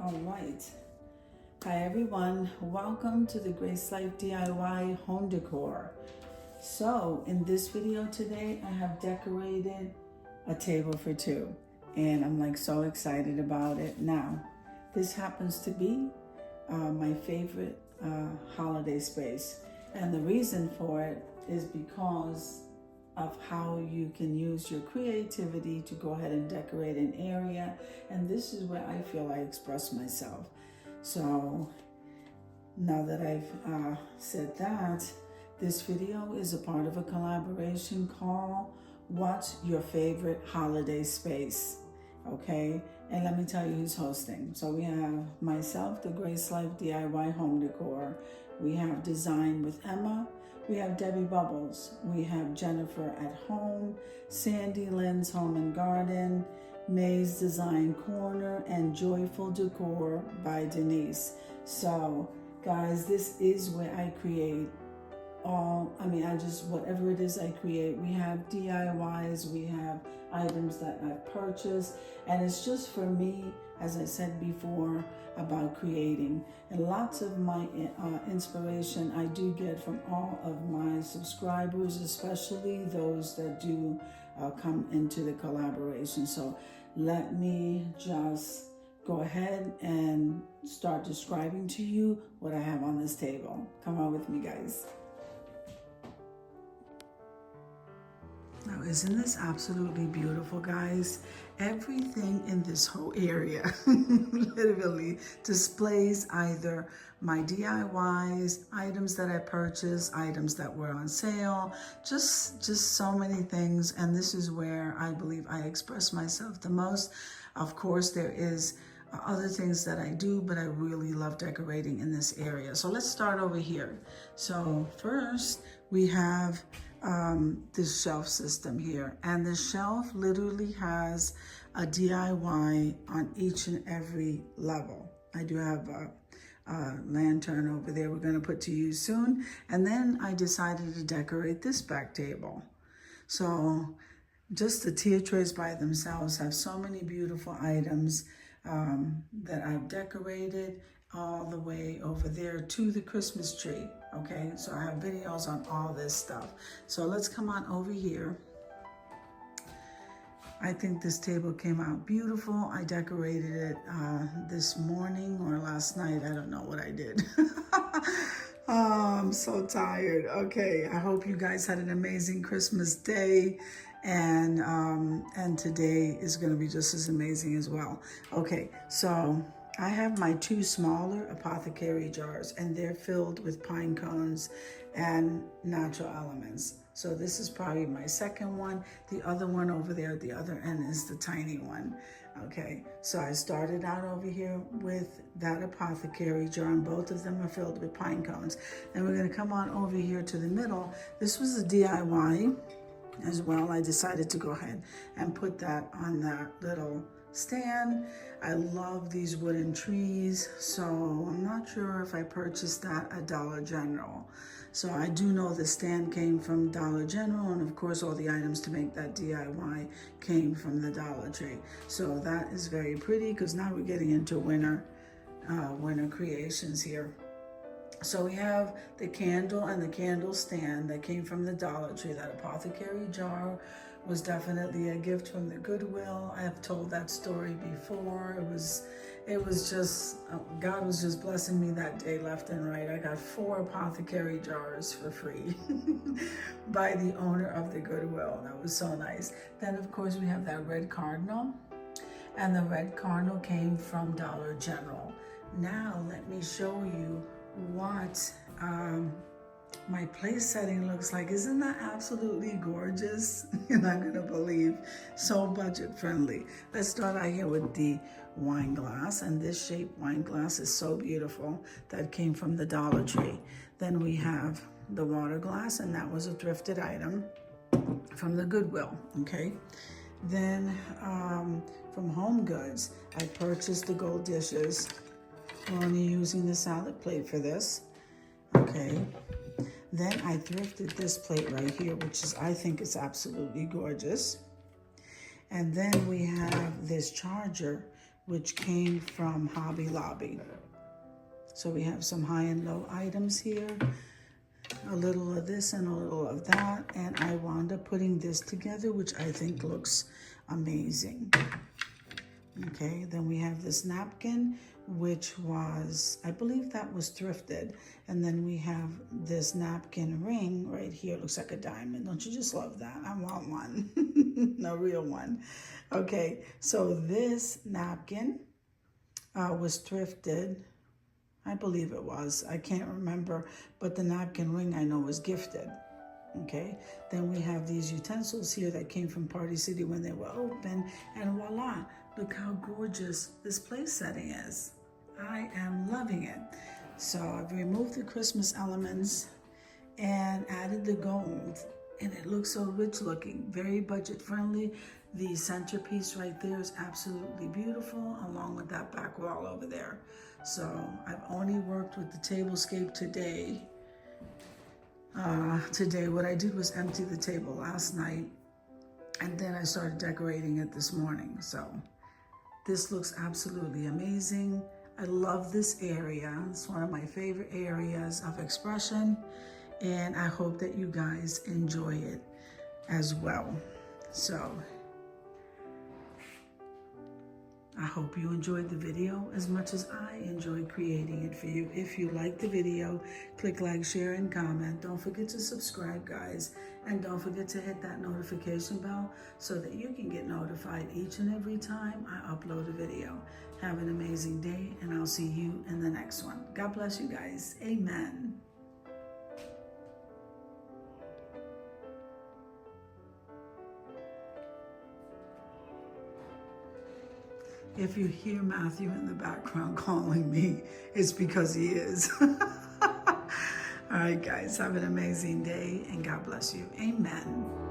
All right. Hi everyone, welcome to the Grace Life DIY home decor. So in this video today, I have decorated a table for two and I'm like so excited about it. Now, this happens to be my favorite holiday space. And the reason for it is because of how you can use your creativity to go ahead and decorate an area. And this is where I feel I express myself. So now that I've said that, this video is a part of a collaboration called What's Your Favorite Holiday Space? Okay, and let me tell you who's hosting. So we have myself, the Grace Life DIY home decor. We have Design with Emma. We have Debbie Bubbles. We have Jennifer at Home, Sandy Lynn's Home and Garden, May's Design Corner, and Joyful Decor by Denise. So guys, this is where I create whatever it is I create. We have DIYs, we have items that I've purchased, and it's just for me, as I said before, about creating. And lots of my inspiration I do get from all of my subscribers, especially those that do come into the collaboration. So let me just go ahead and start describing to you what I have on this table. Come on with me, guys. Now, isn't this absolutely beautiful, guys? Everything in this whole area literally displays either my DIYs, items that I purchased, items that were on sale, just so many things. And this is where I believe I express myself the most. Of course, there is other things that I do, but I really love decorating in this area. So let's start over here. So first we have this shelf system here, and the shelf literally has a DIY on each and every level. I do have a lantern over there we're going to put to use soon, and then I decided to decorate this back table. So just the tier trays by themselves have so many beautiful items that I've decorated all the way over there to the Christmas tree. Okay, so I have videos on all this stuff. So let's come on over here. I think this table came out beautiful. I decorated it this morning or last night. I don't know what I did. Oh, I'm so tired. Okay, I hope you guys had an amazing Christmas day, and today is going to be just as amazing as well. Okay, so I have my two smaller apothecary jars, and they're filled with pine cones and natural elements. So this is probably my second one. The other one over there at the other end is the tiny one. Okay, so I started out over here with that apothecary jar, and both of them are filled with pine cones. And we're gonna come on over here to the middle. This was a DIY as well. I decided to go ahead and put that on that little stand. I love these wooden trees, so I'm not sure if I purchased that at Dollar General. So I do know the stand came from Dollar General, and of course all the items to make that DIY came from the Dollar Tree. So that is very pretty, because now we're getting into winter creations here. So we have the candle and the candle stand that came from the Dollar Tree. That apothecary jar was definitely a gift from the Goodwill. I have told that story before. It was just, God was just blessing me that day left and right. I got 4 apothecary jars for free by the owner of the Goodwill. That was so nice. Then of course we have that red cardinal, and the red cardinal came from Dollar General. Now let me show you what my place setting looks like. Isn't that absolutely gorgeous? You're not gonna believe. So budget friendly. Let's start out here with the wine glass, and this shaped wine glass is so beautiful. That came from the Dollar Tree. Then we have the water glass, and that was a thrifted item from the Goodwill. Okay, then from Home Goods, I purchased the gold dishes. We're only using the salad plate for this. Okay, then I thrifted this plate right here, which is, I think it's absolutely gorgeous. And then we have this charger, which came from Hobby Lobby. So we have some high and low items here, a little of this and a little of that, and I wound up putting this together, which I think looks amazing. Okay, then we have this napkin, which was, I believe that was thrifted. And then we have this napkin ring right here. It looks like a diamond. Don't you just love that? I want one. No, real one. Okay, so this napkin was thrifted. I believe it was. I can't remember, but the napkin ring I know was gifted. Okay, then we have these utensils here that came from Party City when they were open, and voila, look how gorgeous this place setting is. I am loving it. So I've removed the Christmas elements and added the gold, and it looks so rich looking, very budget friendly. The centerpiece right there is absolutely beautiful, along with that back wall over there. So I've only worked with the Tablescape today. What I did was empty the table last night, and then I started decorating it this morning. So this looks absolutely amazing. I love this area. It's one of my favorite areas of expression, and I hope that you guys enjoy it as well. So I hope you enjoyed the video as much as I enjoyed creating it for you. If you liked the video, click like, share, and comment. Don't forget to subscribe, guys. And don't forget to hit that notification bell so that you can get notified each and every time I upload a video. Have an amazing day, and I'll see you in the next one. God bless you guys. Amen. If you hear Matthew in the background calling me, it's because he is. All right, guys, have an amazing day, and God bless you. Amen.